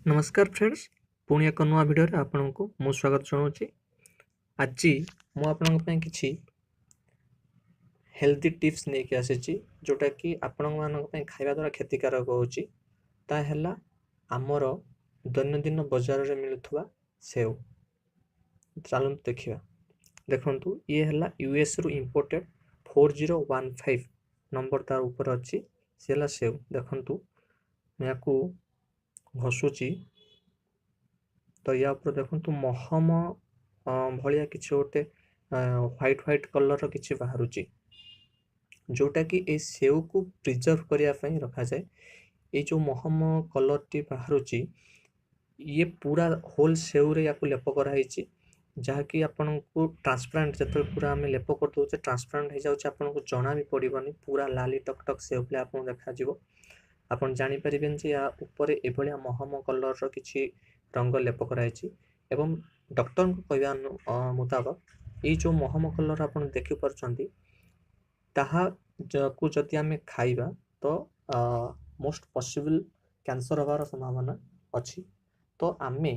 नमस्कार फ्रेंड्स, पुणी एक नुआ वीडियो रे आपनको मु स्वागत जनाऊँगी। आज मु आपन किछि हेल्दी टिप्स नहीं के आसी जोटा कि आपण मान खाଇବା द्वारा क्षतिकारक होची ता हैला आमर दैनंदिन बाजार रे मिलुथुवा सेव। चलନ୍ତୁ देखिबा। देखंतु ये हैला यूएस रु इंपोर्टेड 4015 नंबर तार ऊपर अछि सेला सेव। देखंतु मैं आपको घसुची तो या ऊपर देखंतु महम भलिया किछि गोटे व्हाइट व्हाइट कलर किछि बाहरुची जोटा कि ए सेव को प्रिजर्व करिया पई रखा जाए। ए जो महम कलर टी बाहरुची ये पूरा होल सेव रे याको लेप करा हिची जहा कि आपन को ट्रांसपेरेंट जते पूरा हम लेप कर दोचे ट्रांसपेरेंट हे जाउचे आपन को जणा भी पड़िबनी पूरा लाली टक टक सेव प्ले आपन देखा जिवो। आपन जानि परिबेन जे या ऊपर ए भलिया महम कलर रो किछि रंग लेप करा हिची एवं डॉक्टर को कहया मुताबिक ए जो महम कलर आपन देखि परछंती ताहा को जति आमे खाइबा तो मोस्ट पॉसिबल कैंसर होबार संभावना अछि। तो आमे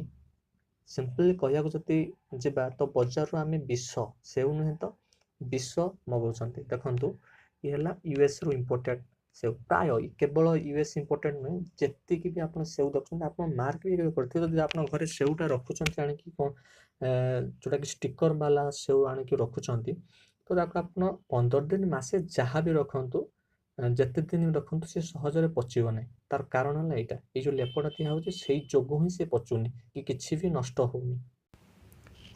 सिंपली कहया को जति जेबा तो बाजार रो आमे विष सेउ नहे तो विष मगौछंती। देखंतु ये हला यूएस रो इंपोर्टेड सेउ प्राय केवल यूएस इंपोर्टेड नहीं जेति कि भी आपन सेउ दखछन आपन मार्क भी करथि जदि आपन घरे सेउटा रखुछन आनी कि कोन जोटा कि स्टिकर वाला सेउ आनी कि रखुछंती तो दाको आपन 15 दिन मासे जहा भी रखंतु जते दिन रखंतु से सहजरे पचिबो नै। तार कारण हला एटा ए जो लेपडा थिया होचे सेही जोगु ही से पचुनी कि किछि भी नष्ट होउनी।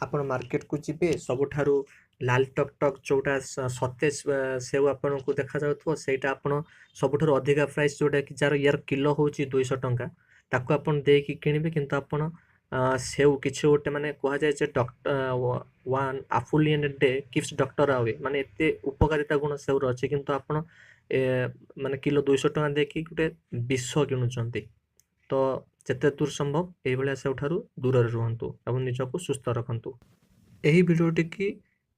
आपण मार्केट को जिबे सबुठारु लाल टक टक जोटा सतेज सेउ आपण को देखा जाउथो सेटा आपण सबुठारु अधिका प्राइस जोटा कि जार यार किलो होची 200 टंका ताको आपण देकी किनिबे किंतु आपण सेउ किछि ओटे माने कोहा जाय जे doctor one apple in day gives doctor away माने एते उपकारिता गुण सेउ रहची किंतु आपण माने किलो 200 टंका देकी गुटे 20 किनुचंती। तो जेते दूर संभव ए भलिया सेउठारु दूर रे रहंतु एवं निजको सुस्थ रखंतु। एही वीडियोटी की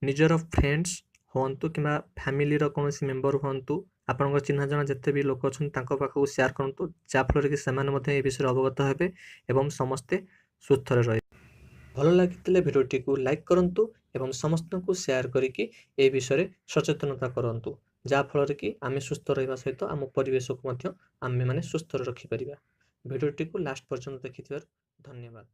निजर फ्रेंड्स होंतु किबा फैमिली रो कोनोसी मेंबर होंतु आपन चिन्हा जना जते भी लोक छन तांको पाखो शेयर करंतु जा फल कि समान मध्ये ए विषय अवगत हेबे एवं समस्ते सुस्थ रे रहे। भलो लागितले वीडियोटी को लाइक करंतु एवं समस्त को शेयर करिकि ए विषय सचेतनता करंतु जा फल कि आमे सुस्थ रहबा सहित आम परिवेश को मध्ये आमे माने सुस्थ रखि परिबा। वीडियोटी को लास्ट पर्यंत देखिथिबार धन्यवाद।